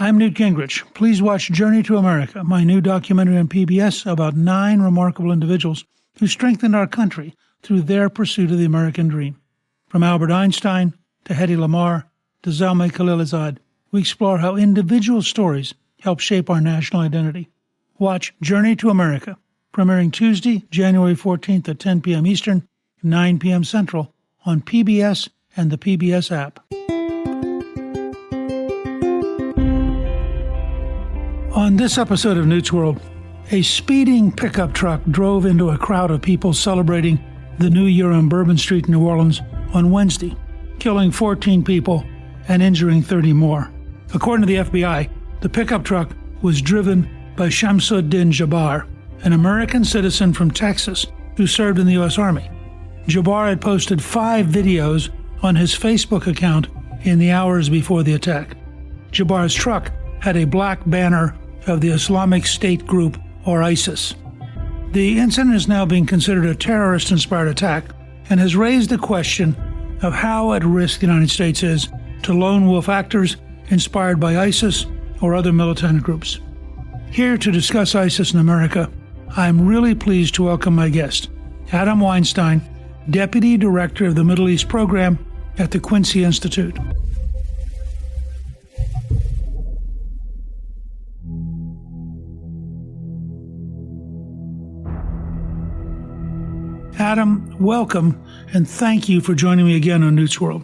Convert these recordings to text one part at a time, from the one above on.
I'm Newt Gingrich. Please watch Journey to America, my new documentary on PBS about 9 remarkable individuals who strengthened our country through their pursuit of the American dream. From Albert Einstein to Hedy Lamarr to Zalmay Khalilzad, we explore how individual stories help shape our national identity. Watch Journey to America, premiering Tuesday, January 14th at 10 p.m. Eastern, 9 p.m. Central on PBS and the PBS app. On this episode of Newt's World, a speeding pickup truck drove into a crowd of people celebrating the New Year on Bourbon Street in New Orleans on Wednesday, killing 14 people and injuring 30 more. According to the FBI, the pickup truck was driven by Shamsud-Din Jabbar, an American citizen from Texas who served in the U.S. Army. Jabbar had posted 5 videos on his Facebook account in the hours before the attack. Jabbar's truck had a black banner of the Islamic State group, or ISIS. The incident is now being considered a terrorist-inspired attack and has raised the question of how at risk the United States is to lone wolf actors inspired by ISIS or other militant groups. Here to discuss ISIS in America, I'm really pleased to welcome my guest, Adam Weinstein, Deputy Director of the Middle East Program at the Quincy Institute. Adam, welcome, and thank you for joining me again on Newt's World.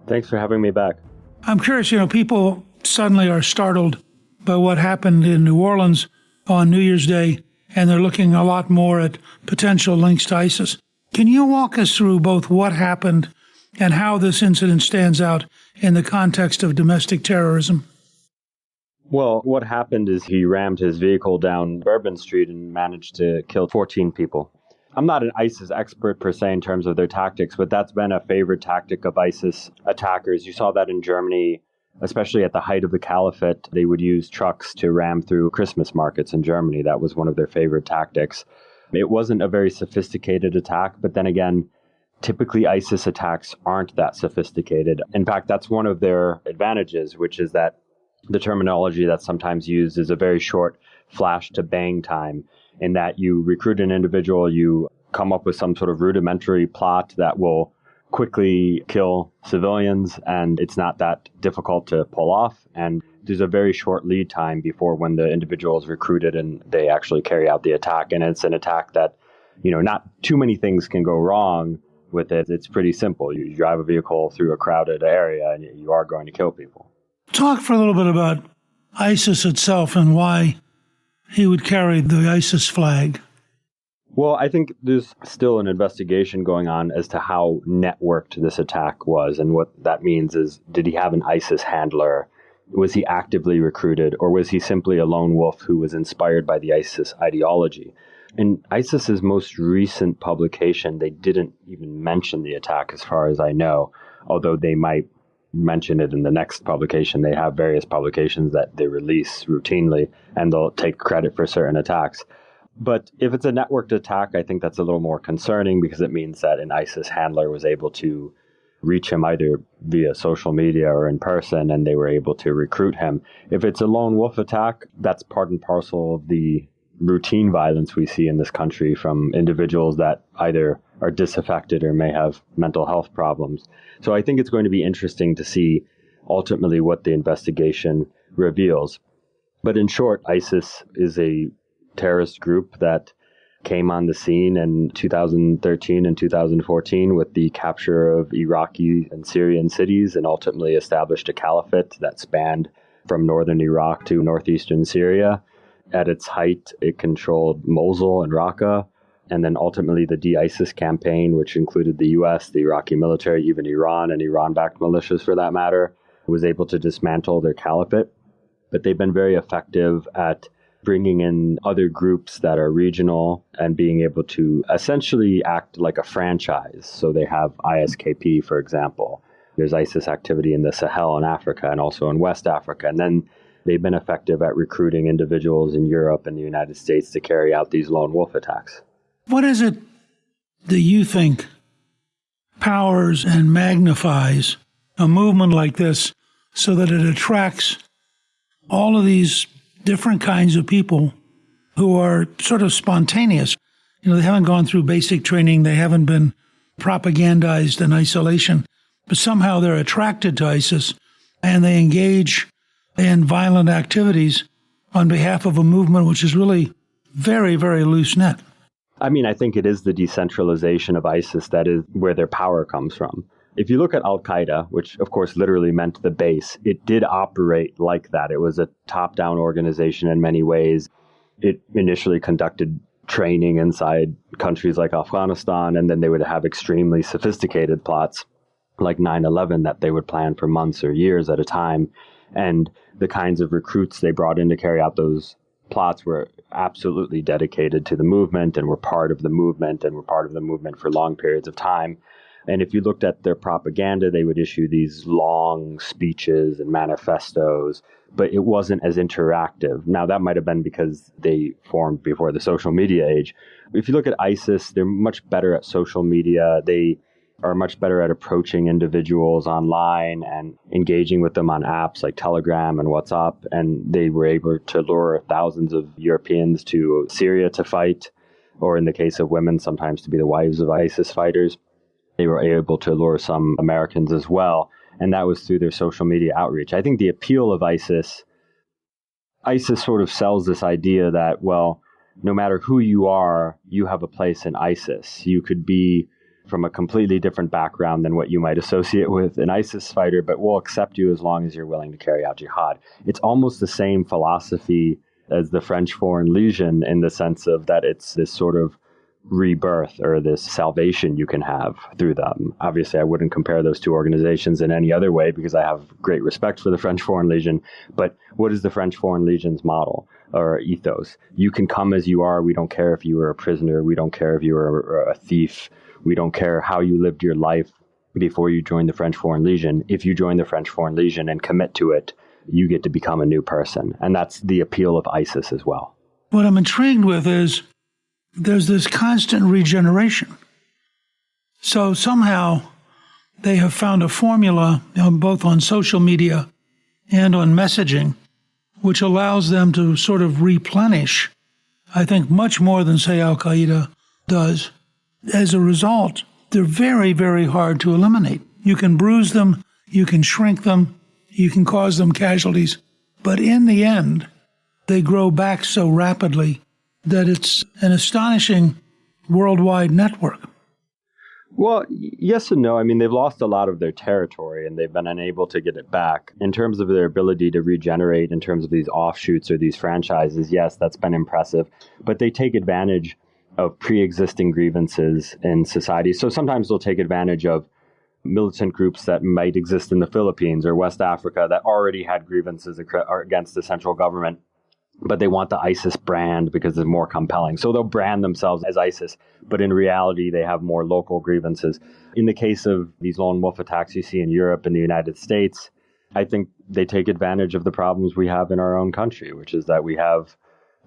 Thanks for having me back. I'm curious, people suddenly are startled by what happened in New Orleans on New Year's Day, and they're looking a lot more at potential links to ISIS. Can you walk us through both what happened and how this incident stands out in the context of domestic terrorism? Well, what happened is he rammed his vehicle down Bourbon Street and managed to kill 14 people. I'm not an ISIS expert per se in terms of their tactics, but that's been a favorite tactic of ISIS attackers. You saw that in Germany, especially at the height of the caliphate. They would use trucks to ram through Christmas markets in Germany. That was one of their favorite tactics. It wasn't a very sophisticated attack, but then again, typically ISIS attacks aren't that sophisticated. In fact, that's one of their advantages, which is that the terminology that's sometimes used is a very short flash to bang time, in that you recruit an individual, you come up with some sort of rudimentary plot that will quickly kill civilians, and it's not that difficult to pull off. And there's a very short lead time before when the individual is recruited and they actually carry out the attack. And it's an attack that, not too many things can go wrong with it. It's pretty simple. You drive a vehicle through a crowded area and you are going to kill people. Talk for a little bit about ISIS itself and why he would carry the ISIS flag. Well, I think there's still an investigation going on as to how networked this attack was. And what that means is, did he have an ISIS handler? Was he actively recruited? Or was he simply a lone wolf who was inspired by the ISIS ideology? In ISIS's most recent publication, they didn't even mention the attack as far as I know, although they might mention it in the next publication. They have various publications that they release routinely, and they'll take credit for certain attacks. But if it's a networked attack, I think that's a little more concerning, because it means that an ISIS handler was able to reach him either via social media or in person, and they were able to recruit him. If it's a lone wolf attack, that's part and parcel of the routine violence we see in this country from individuals that either are disaffected or may have mental health problems. So I think it's going to be interesting to see ultimately what the investigation reveals. But in short, ISIS is a terrorist group that came on the scene in 2013 and 2014 with the capture of Iraqi and Syrian cities, and ultimately established a caliphate that spanned from northern Iraq to northeastern Syria. At its height, it controlled Mosul and Raqqa, and then ultimately the de-ISIS campaign, which included the U.S., the Iraqi military, even Iran and Iran-backed militias for that matter, was able to dismantle their caliphate. But they've been very effective at bringing in other groups that are regional and being able to essentially act like a franchise. So they have ISKP, for example. There's ISIS activity in the Sahel in Africa and also in West Africa. And then they've been effective at recruiting individuals in Europe and the United States to carry out these lone wolf attacks. What is it that you think powers and magnifies a movement like this so that it attracts all of these different kinds of people who are sort of spontaneous. They haven't gone through basic training. They haven't been propagandized in isolation, but somehow they're attracted to ISIS and they engage in violent activities on behalf of a movement which is really very, very loose net. I mean, I think it is the decentralization of ISIS that is where their power comes from. If you look at Al-Qaeda, which of course literally meant the base, it did operate like that. It was a top-down organization in many ways. It initially conducted training inside countries like Afghanistan, and then they would have extremely sophisticated plots like 9/11 that they would plan for months or years at a time. And the kinds of recruits they brought in to carry out those plots were absolutely dedicated to the movement and were part of the movement and were part of the movement for long periods of time. And if you looked at their propaganda, they would issue these long speeches and manifestos, but it wasn't as interactive. Now, that might have been because they formed before the social media age. If you look at ISIS, they're much better at social media. They are much better at approaching individuals online and engaging with them on apps like Telegram and WhatsApp. And they were able to lure thousands of Europeans to Syria to fight, or in the case of women, sometimes to be the wives of ISIS fighters. They were able to lure some Americans as well. And that was through their social media outreach. I think the appeal of ISIS sort of sells this idea that, well, no matter who you are, you have a place in ISIS. You could be from a completely different background than what you might associate with an ISIS fighter, but we'll accept you as long as you're willing to carry out jihad. It's almost the same philosophy as the French Foreign Legion in the sense of that it's this sort of rebirth or this salvation you can have through them. Obviously, I wouldn't compare those two organizations in any other way because I have great respect for the French Foreign Legion. But what is the French Foreign Legion's model or ethos? You can come as you are. We don't care if you were a prisoner. We don't care if you were a thief. We don't care how you lived your life before you joined the French Foreign Legion. If you join the French Foreign Legion and commit to it, you get to become a new person. And that's the appeal of ISIS as well. What I'm intrigued with is there's this constant regeneration. So somehow they have found a formula, both on social media and on messaging, which allows them to sort of replenish, I think, much more than, say, Al-Qaeda does. As a result, they're very, very hard to eliminate. You can bruise them, you can shrink them, you can cause them casualties, but in the end, they grow back so rapidly that it's an astonishing worldwide network. Well, yes and no. I mean, they've lost a lot of their territory and they've been unable to get it back. In terms of their ability to regenerate, in terms of these offshoots or these franchises, yes, that's been impressive. But they take advantage of pre-existing grievances in society. So sometimes they'll take advantage of militant groups that might exist in the Philippines or West Africa that already had grievances against the central government, but they want the ISIS brand because it's more compelling. So they'll brand themselves as ISIS, but in reality, they have more local grievances. In the case of these lone wolf attacks you see in Europe and the United States, I think they take advantage of the problems we have in our own country, which is that we have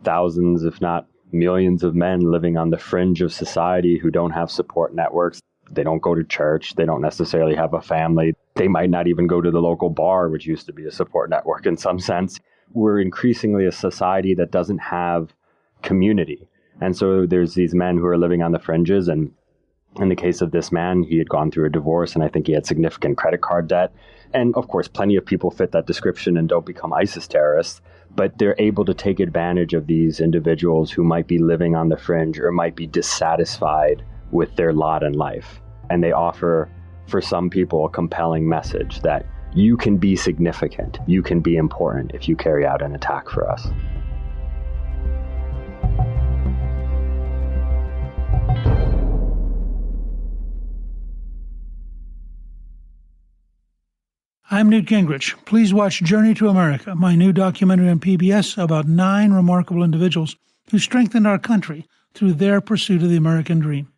thousands, if not millions of men living on the fringe of society who don't have support networks. They don't go to church. They don't necessarily have a family. They might not even go to the local bar, which used to be a support network in some sense. We're increasingly a society that doesn't have community. And so there's these men who are living on the fringes. And in the case of this man, he had gone through a divorce, and I think he had significant credit card debt. And of course, plenty of people fit that description and don't become ISIS terrorists, but they're able to take advantage of these individuals who might be living on the fringe or might be dissatisfied with their lot in life. And they offer, for some people, a compelling message that you can be significant, you can be important if you carry out an attack for us. I'm Newt Gingrich. Please watch Journey to America, my new documentary on PBS about 9 remarkable individuals who strengthened our country through their pursuit of the American dream.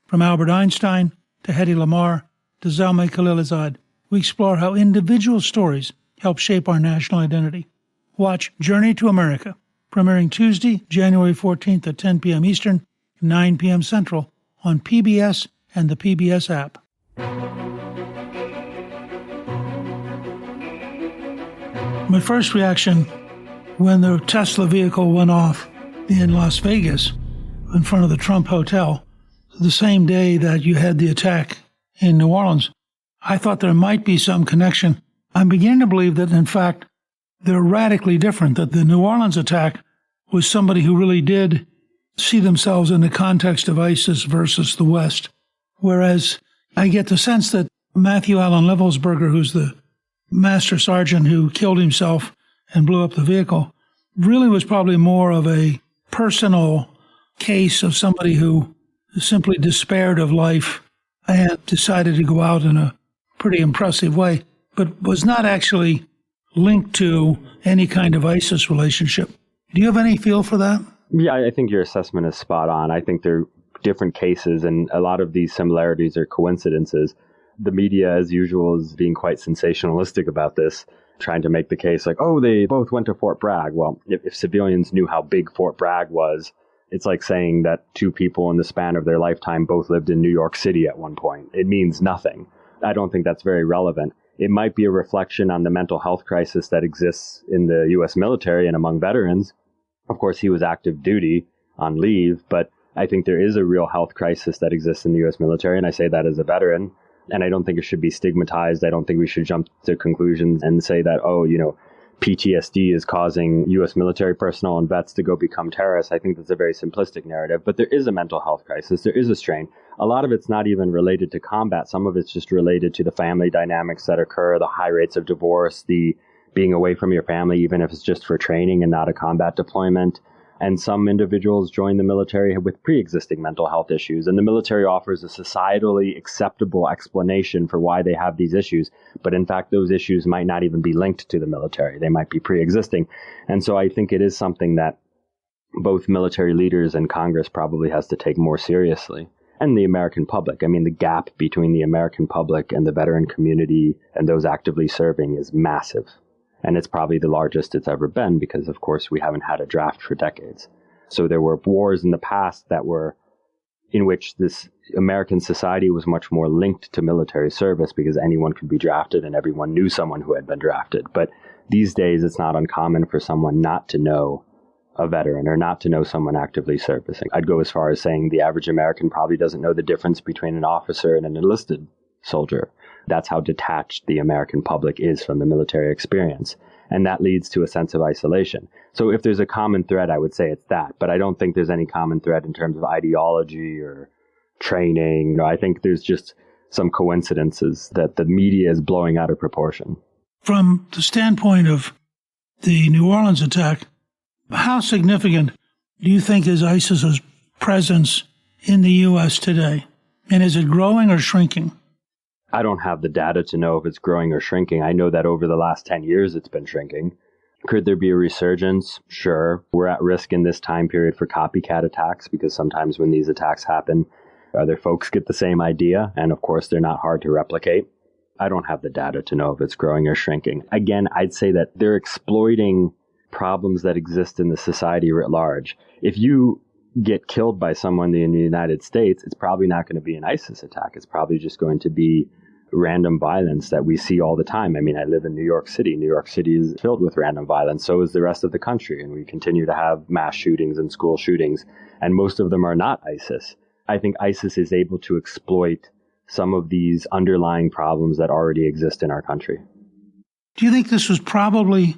From Albert Einstein to Hedy Lamarr to Zalmay Khalilzad, we explore how individual stories help shape our national identity. Watch Journey to America, premiering Tuesday, January 14th at 10 p.m. Eastern, 9 p.m. Central on PBS and the PBS app. My first reaction when the Tesla vehicle went off in Las Vegas in front of the Trump Hotel, the same day that you had the attack in New Orleans, I thought there might be some connection. I'm beginning to believe that, in fact, they're radically different, that the New Orleans attack was somebody who really did see themselves in the context of ISIS versus the West. Whereas I get the sense that Matthew Allen Levelsberger, who's the master sergeant who killed himself and blew up the vehicle, really was probably more of a personal case of somebody who simply despaired of life and decided to go out in a pretty impressive way, but was not actually linked to any kind of ISIS relationship. Do you have any feel for that? Yeah, I think your assessment is spot on. I think they're different cases, and a lot of these similarities are coincidences. The media, as usual, is being quite sensationalistic about this, trying to make the case like, oh, they both went to Fort Bragg. Well, if civilians knew how big Fort Bragg was, it's like saying that two people in the span of their lifetime both lived in New York City at one point. It means nothing. I don't think that's very relevant. It might be a reflection on the mental health crisis that exists in the U.S. military and among veterans. Of course, he was active duty on leave, but I think there is a real health crisis that exists in the U.S. military, and I say that as a veteran. And I don't think it should be stigmatized. I don't think we should jump to conclusions and say that, PTSD is causing U.S. military personnel and vets to go become terrorists. I think that's a very simplistic narrative. But there is a mental health crisis. There is a strain. A lot of it's not even related to combat. Some of it's just related to the family dynamics that occur, the high rates of divorce, the being away from your family, even if it's just for training and not a combat deployment. And some individuals join the military with pre-existing mental health issues. And the military offers a societally acceptable explanation for why they have these issues. But in fact, those issues might not even be linked to the military. They might be pre-existing. And so I think it is something that both military leaders and Congress probably has to take more seriously. And the American public. I mean, the gap between the American public and the veteran community and those actively serving is massive. And it's probably the largest it's ever been because, of course, we haven't had a draft for decades. So there were wars in the past that were in which this American society was much more linked to military service because anyone could be drafted and everyone knew someone who had been drafted. But these days, it's not uncommon for someone not to know a veteran or not to know someone actively servicing. I'd go as far as saying the average American probably doesn't know the difference between an officer and an enlisted soldier. That's how detached the American public is from the military experience. And that leads to a sense of isolation. So if there's a common thread, I would say it's that. But I don't think there's any common thread in terms of ideology or training. I think there's just some coincidences that the media is blowing out of proportion. From the standpoint of the New Orleans attack, how significant do you think is ISIS's presence in the U.S. today? And is it growing or shrinking? I don't have the data to know if it's growing or shrinking. I know that over the last 10 years, it's been shrinking. Could there be a resurgence? Sure. We're at risk in this time period for copycat attacks because sometimes when these attacks happen, other folks get the same idea. And of course, they're not hard to replicate. I don't have the data to know if it's growing or shrinking. Again, I'd say that they're exploiting problems that exist in the society writ large. If you get killed by someone in the United States, it's probably not going to be an ISIS attack. It's probably just going to be random violence that we see all the time. I mean, I live in New York City. New York City is filled with random violence. So is the rest of the country. And we continue to have mass shootings and school shootings. And most of them are not ISIS. I think ISIS is able to exploit some of these underlying problems that already exist in our country. Do you think this was probably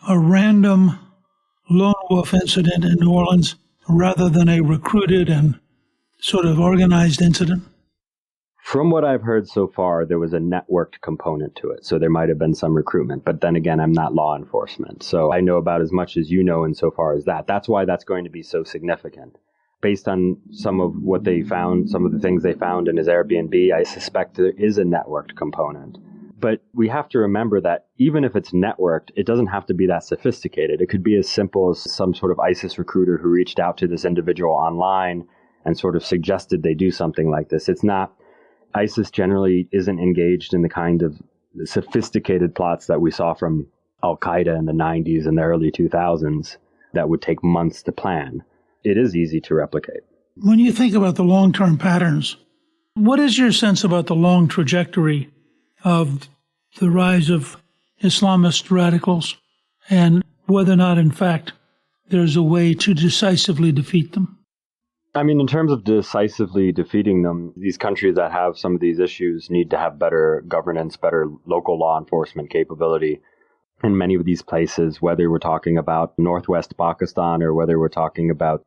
a random lone wolf incident in New Orleans rather than a recruited and sort of organized incident? From what I've heard so far, there was a networked component to it. So there might have been some recruitment. But then again, I'm not law enforcement. So I know about as much as you know insofar as that. That's why that's going to be so significant. Based on some of what they found, some of the things they found in his Airbnb, I suspect there is a networked component. But we have to remember that even if it's networked, it doesn't have to be that sophisticated. It could be as simple as some sort of ISIS recruiter who reached out to this individual online and sort of suggested they do something like this. It's not. ISIS generally isn't engaged in the kind of sophisticated plots that we saw from Al-Qaeda in the 90s and the early 2000s that would take months to plan. It is easy to replicate. When you think about the long-term patterns, what is your sense about the long trajectory of the rise of Islamist radicals? And whether or not, in fact, there's a way to decisively defeat them? I mean, in terms of decisively defeating them, these countries that have some of these issues need to have better governance, better local law enforcement capability. In many of these places, whether we're talking about northwest Pakistan or whether we're talking about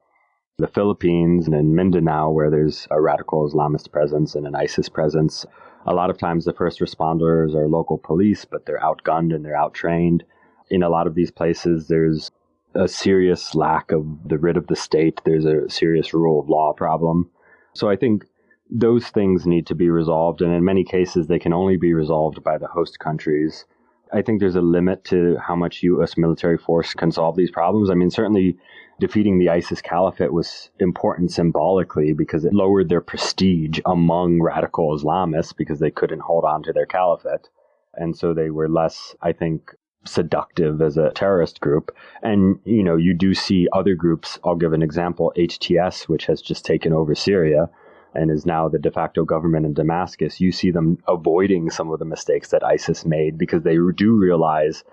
the Philippines and in Mindanao, where there's a radical Islamist presence and an ISIS presence, a lot of times the first responders are local police, but they're outgunned and they're outtrained. In a lot of these places, there's a serious lack of the writ of the state. There's a serious rule of law problem. So I think those things need to be resolved. And in many cases, they can only be resolved by the host countries. I think there's a limit to how much U.S. military force can solve these problems. I mean, certainly defeating the ISIS caliphate was important symbolically because it lowered their prestige among radical Islamists because they couldn't hold on to their caliphate. And so they were less, I think, seductive as a terrorist group. And, you do see other groups. I'll give an example, HTS, which has just taken over Syria and is now the de facto government in Damascus. You see them avoiding some of the mistakes that ISIS made because they do realize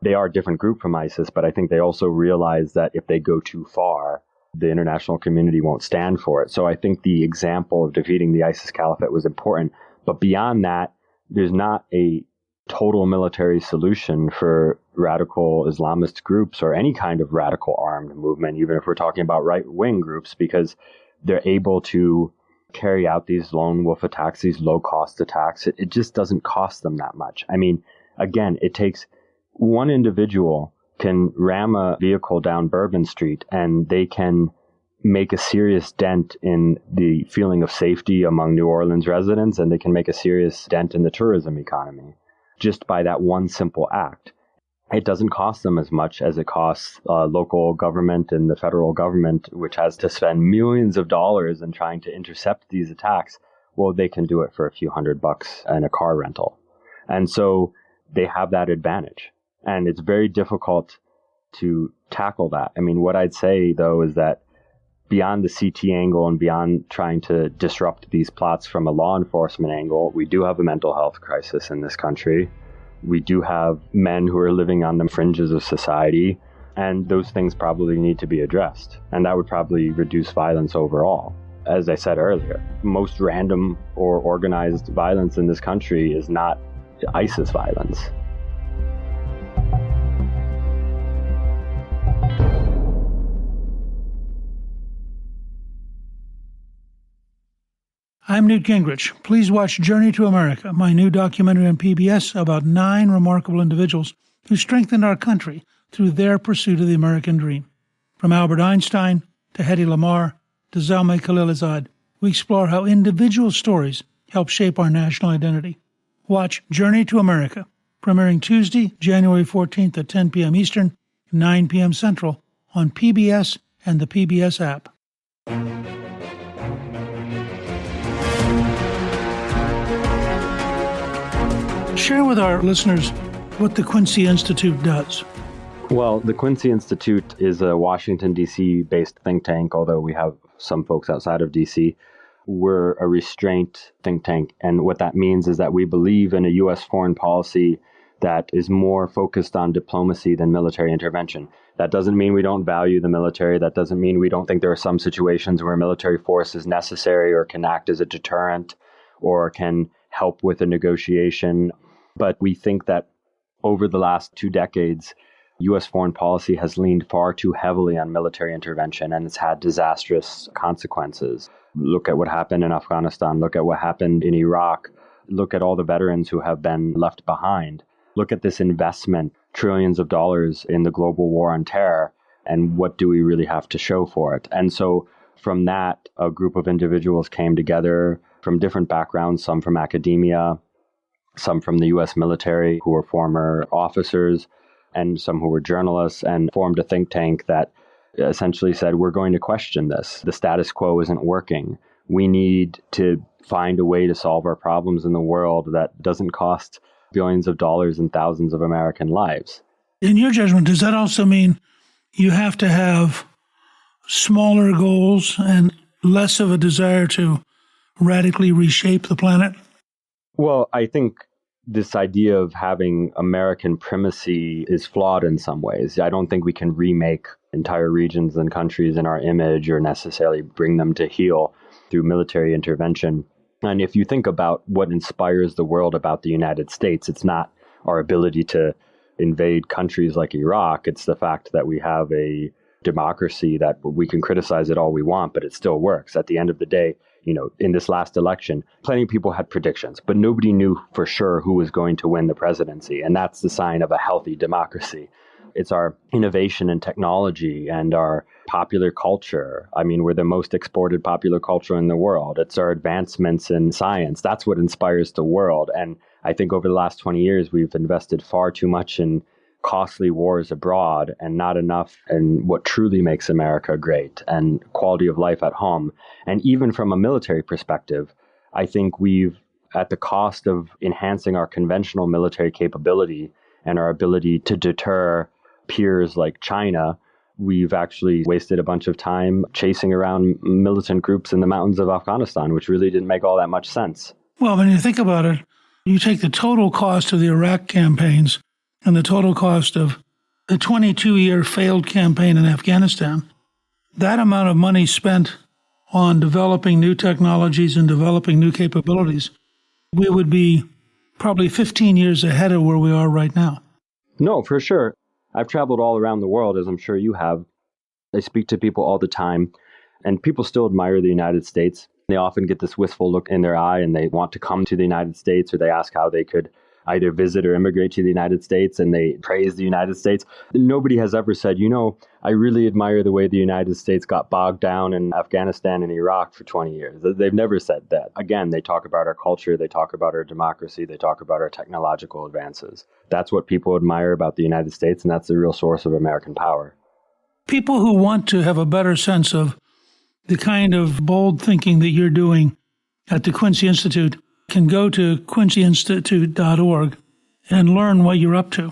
they are a different group from ISIS, but I think they also realize that if they go too far, the international community won't stand for it. So I think the example of defeating the ISIS caliphate was important. But beyond that, there's not a total military solution for radical Islamist groups or any kind of radical armed movement, even if we're talking about right-wing groups, because they're able to carry out these lone wolf attacks, these low-cost attacks. It just doesn't cost them that much. I mean, again, it takes one individual can ram a vehicle down Bourbon Street and they can make a serious dent in the feeling of safety among New Orleans residents, and they can make a serious dent in the tourism economy just by that one simple act. It doesn't cost them as much as it costs local government and the federal government, which has to spend millions of dollars in trying to intercept these attacks. Well, they can do it for a few $100 and a car rental. And so they have that advantage. And it's very difficult to tackle that. I mean, what I'd say, though, is that beyond the CT angle and beyond trying to disrupt these plots from a law enforcement angle, we do have a mental health crisis in this country. We do have men who are living on the fringes of society, and those things probably need to be addressed. And that would probably reduce violence overall. As I said earlier, most random or organized violence in this country is not ISIS violence. I'm Newt Gingrich. Please watch Journey to America, my new documentary on PBS about 9 remarkable individuals who strengthened our country through their pursuit of the American dream. From Albert Einstein to Hedy Lamarr to Zalmay Khalilzad, we explore how individual stories help shape our national identity. Watch Journey to America, premiering Tuesday, January 14th at 10 p.m. Eastern, 9 p.m. Central on PBS and the PBS app. Share with our listeners what the Quincy Institute does. Well, the Quincy Institute is a Washington, D.C. based think tank, although we have some folks outside of D.C. We're a restraint think tank. And what that means is that we believe in a U.S. foreign policy that is more focused on diplomacy than military intervention. That doesn't mean we don't value the military. That doesn't mean we don't think there are some situations where military force is necessary or can act as a deterrent or can help with a negotiation. But we think that over the last 2 decades, U.S. foreign policy has leaned far too heavily on military intervention, and it's had disastrous consequences. Look at what happened in Afghanistan. Look at what happened in Iraq. Look at all the veterans who have been left behind. Look at this investment, trillions of dollars in the global war on terror, and what do we really have to show for it? And so from that, a group of individuals came together from different backgrounds, some from academia, some from the U.S. military who were former officers, and some who were journalists, and formed a think tank that essentially said, we're going to question this. The status quo isn't working. We need to find a way to solve our problems in the world that doesn't cost billions of dollars and thousands of American lives. In your judgment, does that also mean you have to have smaller goals and less of a desire to radically reshape the planet? Well, I think this idea of having American primacy is flawed in some ways. I don't think we can remake entire regions and countries in our image or necessarily bring them to heel through military intervention. And if you think about what inspires the world about the United States, it's not our ability to invade countries like Iraq. It's the fact that we have a democracy that we can criticize it all we want, but it still works. At the end of the day, in this last election, plenty of people had predictions, but nobody knew for sure who was going to win the presidency. And that's the sign of a healthy democracy. It's our innovation and technology and our popular culture. I mean, we're the most exported popular culture in the world. It's our advancements in science. That's what inspires the world. And I think over the last 20 years, we've invested far too much in costly wars abroad and not enough in what truly makes America great and quality of life at home. And even from a military perspective, I think we've, at the cost of enhancing our conventional military capability and our ability to deter peers like China, we've actually wasted a bunch of time chasing around militant groups in the mountains of Afghanistan, which really didn't make all that much sense. Well, when you think about it, you take the total cost of the Iraq campaigns and the total cost of the 22-year failed campaign in Afghanistan, that amount of money spent on developing new technologies and developing new capabilities, we would be probably 15 years ahead of where we are right now. No, for sure. I've traveled all around the world, as I'm sure you have. I speak to people all the time, and people still admire the United States. They often get this wistful look in their eye, and they want to come to the United States, or they ask how they could either visit or immigrate to the United States, and they praise the United States. Nobody has ever said, I really admire the way the United States got bogged down in Afghanistan and Iraq for 20 years. They've never said that. Again, they talk about our culture, they talk about our democracy, they talk about our technological advances. That's what people admire about the United States, and that's the real source of American power. People who want to have a better sense of the kind of bold thinking that you're doing at the Quincy Institute can go to quincyinstitute.org and learn what you're up to.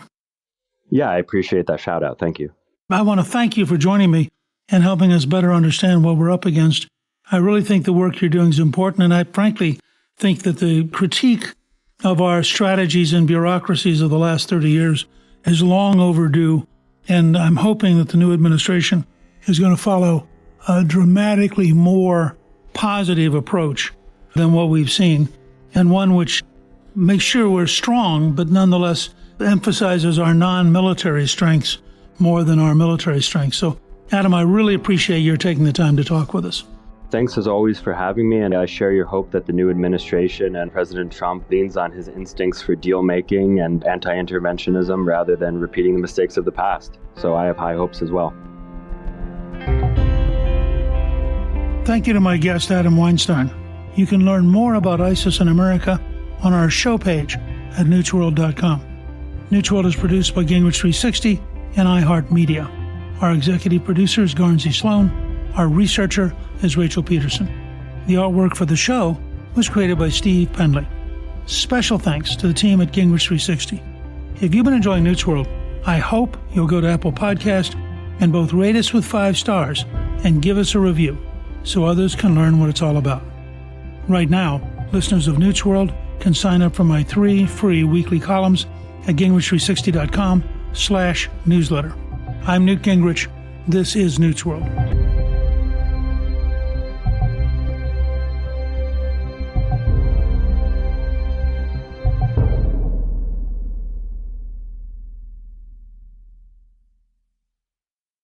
Yeah, I appreciate that shout out. Thank you. I want to thank you for joining me and helping us better understand what we're up against. I really think the work you're doing is important, and I frankly think that the critique of our strategies and bureaucracies of the last 30 years is long overdue, and I'm hoping that the new administration is going to follow a dramatically more positive approach than what we've seen, and one which makes sure we're strong, but nonetheless emphasizes our non-military strengths more than our military strengths. So, Adam, I really appreciate your taking the time to talk with us. Thanks as always for having me, and I share your hope that the new administration and President Trump leans on his instincts for deal-making and anti-interventionism rather than repeating the mistakes of the past. So I have high hopes as well. Thank you to my guest, Adam Weinstein. You can learn more about ISIS in America on our show page at newtsworld.com. Newt's World is produced by Gingrich 360 and iHeartMedia. Our executive producer is Garnsey Sloan. Our researcher is Rachel Peterson. The artwork for the show was created by Steve Pendley. Special thanks to the team at Gingrich 360. If you've been enjoying Newt's World, I hope you'll go to Apple Podcast and both rate us with 5 stars and give us a review so others can learn what it's all about. Right now, listeners of Newt's World can sign up for my 3 free weekly columns at gingrich360.com/newsletter. I'm Newt Gingrich. This is Newt's World.